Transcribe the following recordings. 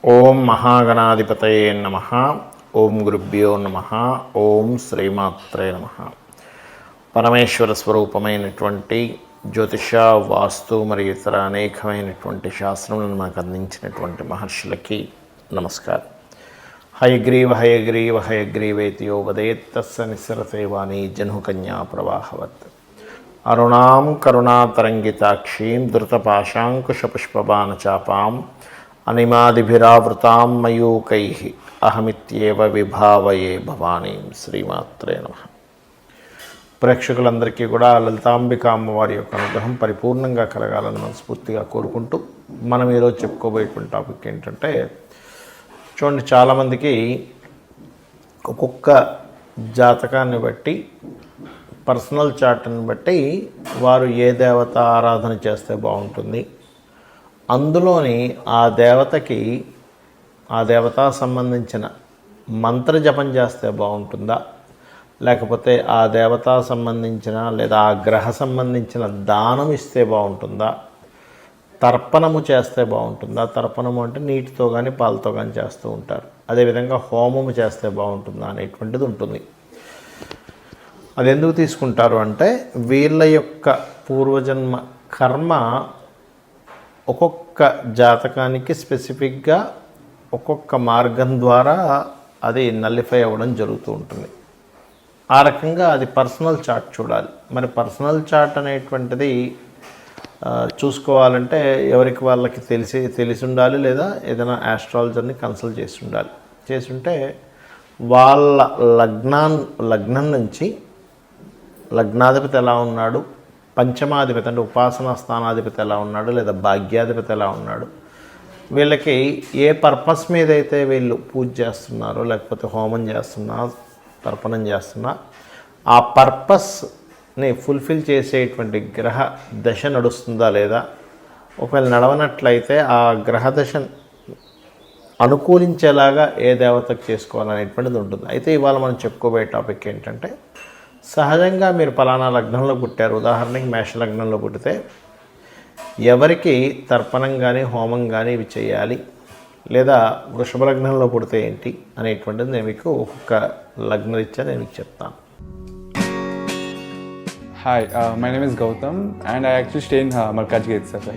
ఓం మహాగణాధిపతయే నమః. ఓం గురుభ్యో నమః. ఓం శ్రీమాత్రే నమః. పరమేశ్వర స్వరూపమైనటువంటి జ్యోతిష, వాస్తు మరియు ఇతర అనేకమైనటువంటి శాస్త్రములను మనకు అందించినటువంటి మహర్షులకి నమస్కారం. హయగ్రీవ హయగ్రీవ హయగ్రీవేతి యో వదేత్ తస్య నిస్సరతే వాణి జహ్నుకన్యా ప్రవాహవత్. అరుణాం కరుణాతరంగితాక్షీం ధృతపాశాంకుశపుష్పబాణచాపాం అనిమాదిభిరావృతాం మయూకైః అహమిత్యేవ విభావయే భవానీం. శ్రీమాత్రే నమః. ప్రేక్షకులందరికీ కూడా లలితాంబిక అమ్మవారి యొక్క అనుగ్రహం పరిపూర్ణంగా కలగాలని మనస్ఫూర్తిగా కోరుకుంటూ మనం ఈరోజు చెప్పుకోబోయేటువంటి టాపిక్ ఏంటంటే, చూడండి, చాలామందికి ఒక్కొక్క జాతకాన్ని బట్టి, పర్సనల్ చార్ట్ని బట్టి వారు ఏ దేవత ఆరాధన చేస్తే బాగుంటుంది, అందులోని ఆ దేవతా సంబంధించిన మంత్ర జపం చేస్తే బాగుంటుందా, లేకపోతే ఆ దేవతా సంబంధించిన లేదా ఆ గ్రహ సంబంధించిన దానం ఇస్తే బాగుంటుందా, తర్పణము చేస్తే బాగుంటుందా. తర్పణము అంటే నీటితో కానీ పాలతో కానీ చేస్తూ ఉంటారు. అదేవిధంగా హోమము చేస్తే బాగుంటుందా అనేటువంటిది ఉంటుంది. అది ఎందుకు తీసుకుంటారు అంటే, వీళ్ళ యొక్క పూర్వజన్మ కర్మ ఒక్కొక్క జాతకానికి స్పెసిఫిక్గా ఒక్కొక్క మార్గం ద్వారా అది నల్లిఫై అవ్వడం జరుగుతూ ఉంటుంది. ఆ రకంగా అది పర్సనల్ చార్ట్ చూడాలి. మరి పర్సనల్ చార్ట్ అనేటువంటిది చూసుకోవాలంటే ఎవరికి వాళ్ళకి తెలిసి ఉండాలి, లేదా ఏదైనా ఆస్ట్రాలజర్ని కన్సల్ట్ చేసి ఉంటే వాళ్ళ లగ్నం నుంచి లగ్నాధిపతి ఎలా ఉన్నాడు, పంచమాధిపతి అంటే ఉపాసనా స్థానాధిపతి ఎలా ఉన్నాడు, లేదా భాగ్యాధిపతి ఎలా ఉన్నాడు, వీళ్ళకి ఏ పర్పస్ మీద అయితే వీళ్ళు పూజ చేస్తున్నారో, లేకపోతే హోమం చేస్తున్నా, తర్పణం చేస్తున్నా, ఆ పర్పస్ని ఫుల్ఫిల్ చేసేటువంటి గ్రహ దశ నడుస్తుందా లేదా, ఒకవేళ నడవనట్లయితే ఆ గ్రహ దశ అనుకూలించేలాగా ఏ దేవతకు చేసుకోవాలనేటువంటిది ఉంటుంది. అయితే ఇవాళ మనం చెప్పుకోబోయే టాపిక్ ఏంటంటే, సహజంగా మీరు పలానా లగ్నంలో పుట్టారు, ఉదాహరణకి మేష లగ్నంలో పుట్టితే ఎవరికి తర్పణం కానీ హోమం కానీ ఇవి చేయాలి, లేదా వృషభ లగ్నంలో పుడితే ఏంటి అనేటువంటిది నేను మీకు ఒక్కొక్క లగ్నరీత్యా నేను మీకు చెప్తాను. Hi, my name is Gautam and I actually stay in Malkajgiri itself.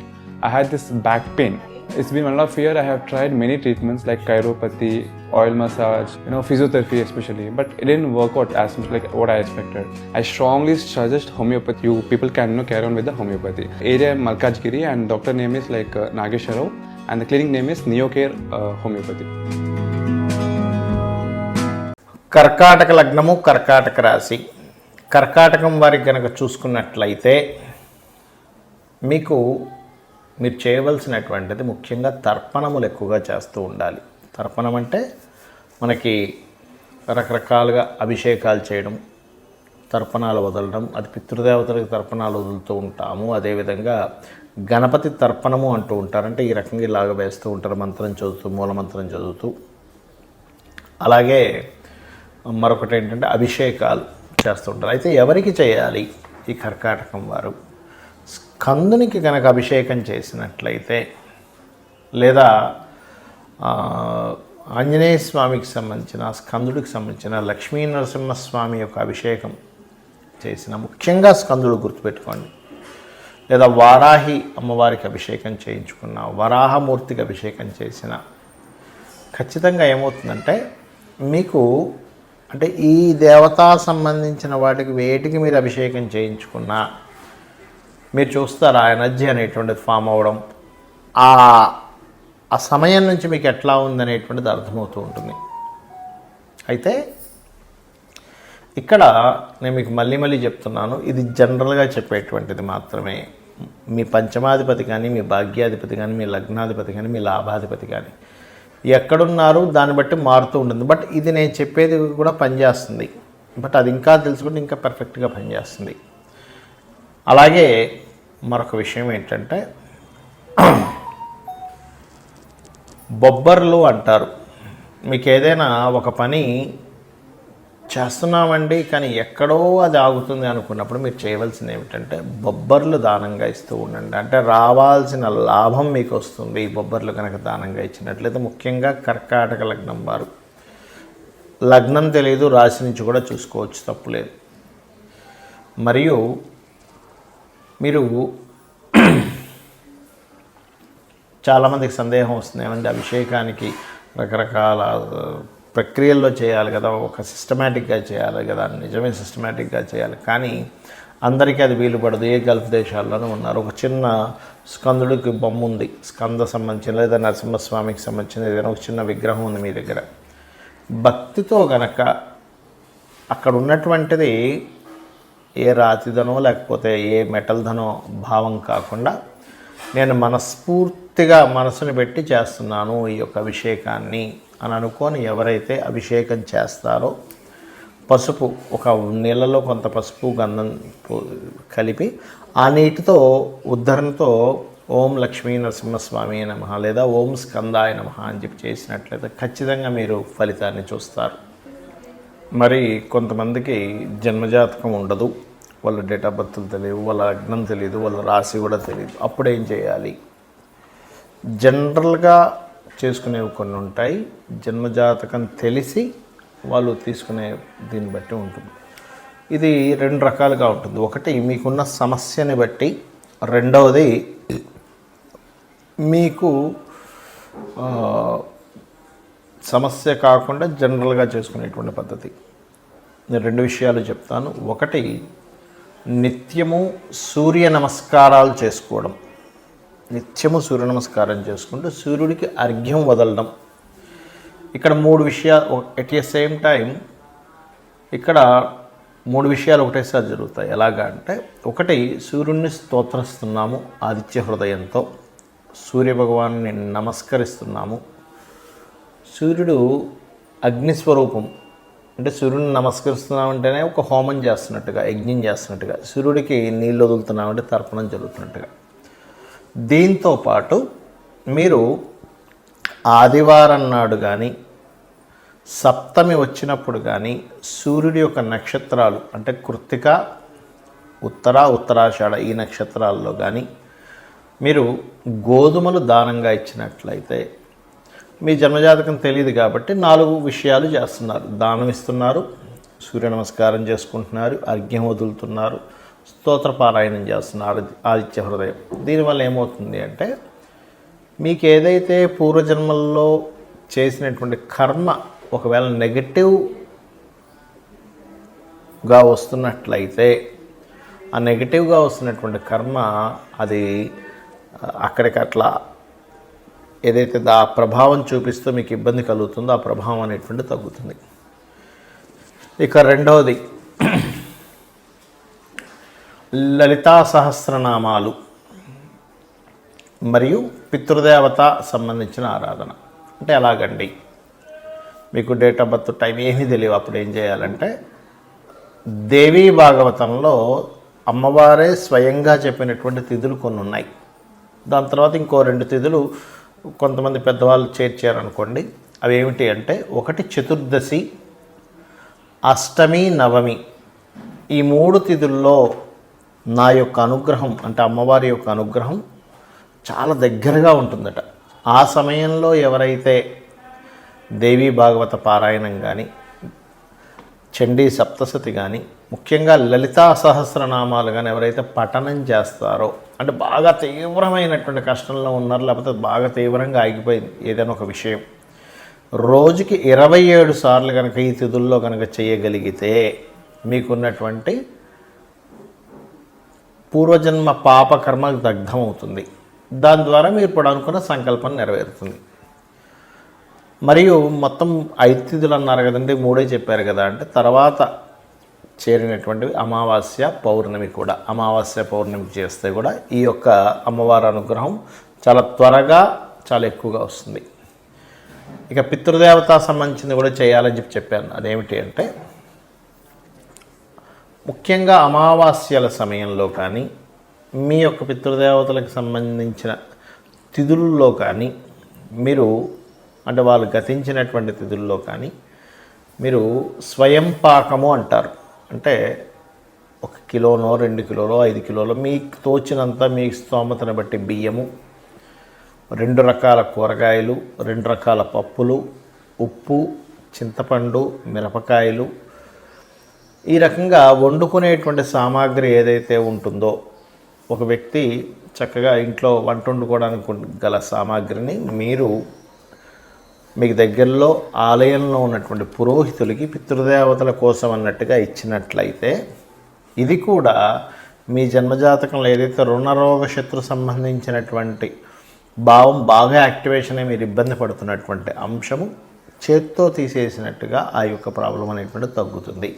I had this back pain. It's been 1.5 years. I have tried many treatments like chiropathy, oil massage, physiotherapy especially, but it didn't work out as much like what I expected. I strongly suggest homeopathy. You people can carry on with the homeopathy. Area Malkajgiri and doctor name is like Nageswar Rao and the clinic name is Neocare Homeopathy. కర్కాటక లగ్నము, కర్కాటక రాశి. కర్కాటకం వారికి కనుక చూసుకున్నట్లయితే మీరు చేయవలసినటువంటిది ముఖ్యంగా తర్పణములు ఎక్కువగా చేస్తూ ఉండాలి. తర్పణం అంటే మనకి రకరకాలుగా అభిషేకాలు చేయడం, తర్పణాలు వదలడం, అది పితృదేవతలకు తర్పణాలు వదులుతూ ఉంటాము. అదేవిధంగా గణపతి తర్పణము అంటూ ఉంటారు. అంటే ఈ రకంగా ఇలాగ వేస్తూ ఉంటారు, మంత్రం చదువుతూ, మూలమంత్రం చదువుతూ. అలాగే మరొకటి ఏంటంటే అభిషేకాలు చేస్తూ ఉంటారు. అయితే ఎవరికి చేయాలి? ఈ కర్కాటకం వారు స్కందునికి కనుక అభిషేకం చేసినట్లయితే, లేదా ఆంజనేయ స్వామికి సంబంధించిన, స్కందుడికి సంబంధించిన లక్ష్మీ నరసింహస్వామి యొక్క అభిషేకం చేసిన, ముఖ్యంగా స్కందుడు గుర్తుపెట్టుకోండి, లేదా వారాహి అమ్మవారికి అభిషేకం చేయించుకున్న, వరాహమూర్తికి అభిషేకం చేసిన, ఖచ్చితంగా ఏమవుతుందంటే మీకు అంటే ఈ దేవతా సంబంధించిన వాటికి వేటికి మీరు అభిషేకం చేయించుకున్నా మీరు చూస్తారు ఆ ఎనర్జీ అనేటువంటిది ఫామ్ అవ్వడం, ఆ సమయం నుంచి మీకు ఎట్లా ఉందనేటువంటిది అర్థమవుతూ ఉంటుంది. అయితే ఇక్కడ నేను మీకు మళ్ళీ చెప్తున్నాను, ఇది జనరల్గా చెప్పేటువంటిది మాత్రమే. మీ పంచమాధిపతి కానీ, మీ భాగ్యాధిపతి కానీ, మీ లగ్నాధిపతి కానీ, మీ లాభాధిపతి కానీ ఎక్కడున్నారు దాన్ని బట్టి మారుతూ ఉంటుంది. బట్ ఇది నేను చెప్పేది కూడా పనిచేస్తుంది. బట్ అది ఇంకా తెలుసుకుంటే ఇంకా పర్ఫెక్ట్గా పనిచేస్తుంది. అలాగే మరొక విషయం ఏంటంటే, బొబ్బర్లు అంటారు. మీకు ఏదైనా ఒక పని చేస్తున్నామండి కానీ ఎక్కడో అది ఆగుతుంది అనుకున్నప్పుడు మీరు చేయవలసింది ఏమిటంటే బొబ్బర్లు దానంగా ఇస్తూ ఉండండి. అంటే రావాల్సిన లాభం మీకు వస్తుంది ఈ బొబ్బర్లు కనుక దానంగా ఇచ్చినట్లయితే. ముఖ్యంగా కర్కాటక లగ్నం వారు, లగ్నం తెలియదు రాశి నుంచి కూడా చూసుకోవచ్చు, తప్పులేదు. మరియు మీరు చాలామందికి సందేహం వస్తుంది, ఏమంటే అభిషేకానికి రకరకాల ప్రక్రియల్లో చేయాలి కదా, ఒక సిస్టమేటిక్గా చేయాలి కదా. నిజమే, సిస్టమేటిక్గా చేయాలి, కానీ అందరికీ అది వీలు పడదు. ఏ గల్ఫ్ దేశాల్లోనూ ఉన్నారు. ఒక చిన్న స్కందుడికి బొమ్మ ఉంది, స్కంద సంబంధించిన లేదా నరసింహస్వామికి సంబంధించిన ఏదైనా ఒక చిన్న విగ్రహం ఉంది మీ దగ్గర. భక్తితో గనక అక్కడ ఉన్నటువంటిది ఏ రాతిదనో లేకపోతే ఏ మెటల్ ధనో భావం కాకుండా నేను మనస్ఫూర్తిగా మనసుని పెట్టి చేస్తున్నాను ఈ యొక్క అభిషేకాన్ని అని అనుకొని ఎవరైతే అభిషేకం చేస్తారో పసుపు, ఒక నీళ్ళలో కొంత పసుపు గంధం కలిపి ఆ నీటితో ఉద్ధరణతో ఓం లక్ష్మీ నరసింహస్వామి నమః లేదా ఓం స్కందాయ నమః అని చెప్పి చేసినట్లయితే ఖచ్చితంగా మీరు ఫలితాన్ని చూస్తారు. మరి కొంతమందికి జన్మజాతకం ఉండదు, వాళ్ళ డేట్ ఆఫ్ బర్త్లు తెలియదు, వాళ్ళ లగ్నం తెలియదు, వాళ్ళ రాశి కూడా తెలియదు. అప్పుడేం చేయాలి? జనరల్గా చేసుకునేవి కొన్ని ఉంటాయి. జన్మజాతకం తెలిసి వాళ్ళు తీసుకునే దీన్ని బట్టి ఉంటుంది. ఇది రెండు రకాలుగా ఉంటుంది. ఒకటి మీకున్న సమస్యని బట్టి, రెండవది మీకు సమస్య కాకుండా జనరల్గా చేసుకునేటువంటి పద్ధతి. నేను రెండు విషయాలు చెప్తాను. ఒకటి, నిత్యము సూర్య నమస్కారాలు చేసుకోవడం. నిత్యము సూర్య నమస్కారం చేసుకుంటూ సూర్యుడికి అర్ఘ్యం వదలడం. ఇక్కడ మూడు విషయాలు ఎట్ ద సేమ్ టైం ఇక్కడ మూడు విషయాలు ఒకటేసారి జరుగుతాయి. ఎలాగా అంటే, ఒకటి, సూర్యుడిని స్తోత్రిస్తున్నాము ఆదిత్య హృదయంతో, సూర్యభగవాన్ని నమస్కరిస్తున్నాము. సూర్యుడు అగ్నిస్వరూపం, అంటే సూర్యుడిని నమస్కరిస్తున్నామంటేనే ఒక హోమం చేస్తున్నట్టుగా, యజ్ఞం చేస్తున్నట్టుగా, సూర్యుడికి నీళ్ళు వదులుతున్నామంటే తర్పణం జరుగుతున్నట్టుగా. దీంతోపాటు మీరు ఆదివారం నాడు కానీ సప్తమి వచ్చినప్పుడు కానీ సూర్యుడి యొక్క నక్షత్రాలు అంటే కృత్తిక, ఉత్తర, ఉత్తరాషాఢ ఈ నక్షత్రాల్లో కానీ మీరు గోధుమలు దానంగా ఇచ్చినట్లయితే, మీ జన్మజాతకం తెలియదు కాబట్టి 4 విషయాలు చేస్తున్నారు. దానం ఇస్తున్నారు, సూర్య నమస్కారం చేసుకుంటున్నారు, అర్ఘ్యం వదులుతున్నారు, స్తోత్రపారాయణం చేస్తున్నారు ఆదిత్య హృదయం. దీనివల్ల ఏమవుతుంది అంటే, మీకు ఏదైతే పూర్వజన్మల్లో చేసినటువంటి కర్మ ఒకవేళ నెగటివ్గా వస్తున్నట్లయితే, ఆ నెగటివ్గా వస్తున్నటువంటి కర్మ అది అక్కడికి అట్లా ఏదైతే ఆ ప్రభావం చూపిస్తూ మీకు ఇబ్బంది కలుగుతుందో ఆ ప్రభావం అనేటువంటి తగ్గుతుంది. ఇక రెండవది, లలితా సహస్రనామాలు మరియు పితృదేవత సంబంధించిన ఆరాధన. అంటే ఎలాగండి? మీకు డేట్ ఆఫ్ బర్త్ టైం ఏమీ తెలియదు. అప్పుడు ఏం చేయాలంటే, దేవీ భాగవతంలో అమ్మవారే స్వయంగా చెప్పినటువంటి తిథులు కొన్ని ఉన్నాయి. దాని తర్వాత ఇంకో 2 తిథులు కొంతమంది పెద్దవాళ్ళు చేర్చారనుకోండి. అవి ఏమిటి అంటే, ఒకటి చతుర్దశి, అష్టమి, నవమి. ఈ 3 తిథుల్లో నా యొక్క అనుగ్రహం అంటే అమ్మవారి యొక్క అనుగ్రహం చాలా దగ్గరగా ఉంటుందట. ఆ సమయంలో ఎవరైతే దేవీ భాగవత పారాయణం కానీ, చండీ సప్తశతి కానీ, ముఖ్యంగా లలితా సహస్రనామాలు కానీ ఎవరైతే పఠనం చేస్తారో, అంటే బాగా తీవ్రమైనటువంటి కష్టంలో ఉన్నారు, లేకపోతే బాగా తీవ్రంగా ఆగిపోయింది ఏదైనా ఒక విషయం, రోజుకి 27 సార్లు కనుక ఈ తిథుల్లో కనుక చేయగలిగితే మీకున్నటువంటి పూర్వజన్మ పాపకర్మ దగ్ధమవుతుంది. దాని ద్వారా మీరు ఇప్పుడు అనుకున్న సంకల్పం నెరవేరుతుంది. మరియు మొత్తం 5 తిథులు అన్నారు కదండి, 3 చెప్పారు కదా. అంటే తర్వాత చేరినటువంటివి అమావాస్య, పౌర్ణమి కూడా. అమావాస్య, పౌర్ణమి చేస్తే కూడా ఈ యొక్క అమ్మవారి అనుగ్రహం చాలా త్వరగా చాలా ఎక్కువగా వస్తుంది. ఇక పితృదేవత సంబంధించింది కూడా చేయాలని చెప్పాను. అదేమిటి అంటే, ముఖ్యంగా అమావాస్యల సమయంలో కానీ, మీ యొక్క పితృదేవతలకు సంబంధించిన తిథుల్లో కానీ మీరు, అంటే వాళ్ళు గతించినటువంటి తిథుల్లో కానీ మీరు స్వయం పాకము అంటారు. అంటే 1 కిలోనో 2 కిలోలో 5 కిలోలో మీకు తోచినంత మీ స్తోమతను బట్టి బియ్యము, 2 రకాల కూరగాయలు, 2 రకాల పప్పులు, ఉప్పు, చింతపండు, మిరపకాయలు, ఈ రకంగా వండుకునేటువంటి సామాగ్రి ఏదైతే ఉంటుందో, ఒక వ్యక్తి చక్కగా ఇంట్లో వంట వండుకోవడానికి గల సామాగ్రిని మీరు మీకు దగ్గరలో ఆలయంలో ఉన్నటువంటి పురోహితులకి పితృదేవతల కోసం అన్నట్టుగా ఇచ్చినట్లయితే, ఇది కూడా మీ జన్మజాతకంలో ఏదైతే రుణరోగ శత్రు సంబంధించినటువంటి భావం బాగా యాక్టివేషన్ అయి మీరు ఇబ్బంది పడుతున్నటువంటి అంశము చేత్తో తీసేసినట్టుగా ఆ యొక్క ప్రాబ్లం అనేటువంటిది తగ్గుతుంది.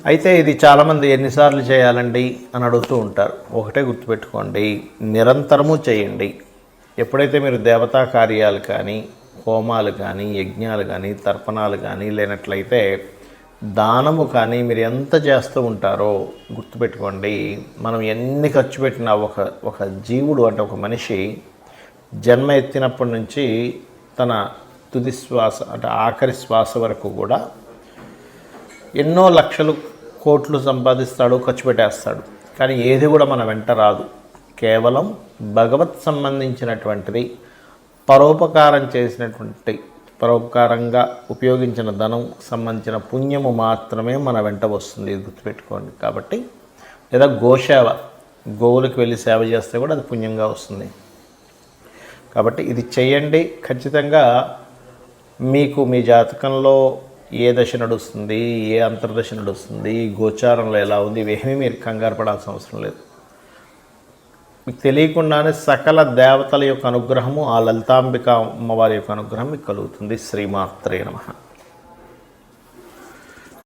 అయితే ఇది చాలామంది ఎన్నిసార్లు చేయాలండి అని అడుగుతూ ఉంటారు. ఒకటే గుర్తుపెట్టుకోండి, నిరంతరము చేయండి. ఎప్పుడైతే మీరు దేవతా కార్యాలు కానీ, హోమాలు కానీ, యజ్ఞాలు కానీ, తర్పణాలు కానీ, లేనట్లయితే దానము కానీ మీరు ఎంత చేస్తూ ఉంటారో గుర్తుపెట్టుకోండి, మనం ఎన్ని ఖర్చు పెట్టినా ఒక జీవుడు అంటే ఒక మనిషి జన్మ ఎత్తినప్పటి నుంచి తన తుది శ్వాస అంటే ఆఖరి శ్వాస వరకు కూడా ఎన్నో లక్షలు కోట్లు సంపాదిస్తాడు, ఖర్చు పెట్టేస్తాడు. కానీ ఏది కూడా మన వెంట రాదు. కేవలం భగవత్ సంబంధించినటువంటిది, పరోపకారం చేసినటువంటి, పరోపకారంగా ఉపయోగించిన ధనం సంబంధించిన పుణ్యము మాత్రమే మన వెంట వస్తుంది. ఇది గుర్తుపెట్టుకోండి. కాబట్టి లేదా గోసేవ, గోవులకు వెళ్ళి సేవ చేస్తే కూడా అది పుణ్యంగా వస్తుంది. కాబట్టి ఇది చేయండి. ఖచ్చితంగా మీకు మీ జాతకంలో ఏ దశ నడుస్తుంది, ఏ అంతర్దశ నడుస్తుంది, గోచారంలో ఎలా ఉంది, ఇవేమీ మీరు కంగారు పడాల్సిన అవసరం లేదు. మీకు తెలియకుండానే సకల దేవతల యొక్క అనుగ్రహము, ఆ లలితాంబిక అమ్మవారి యొక్క అనుగ్రహం మీకు కలుగుతుంది. శ్రీమాత్రే నమః.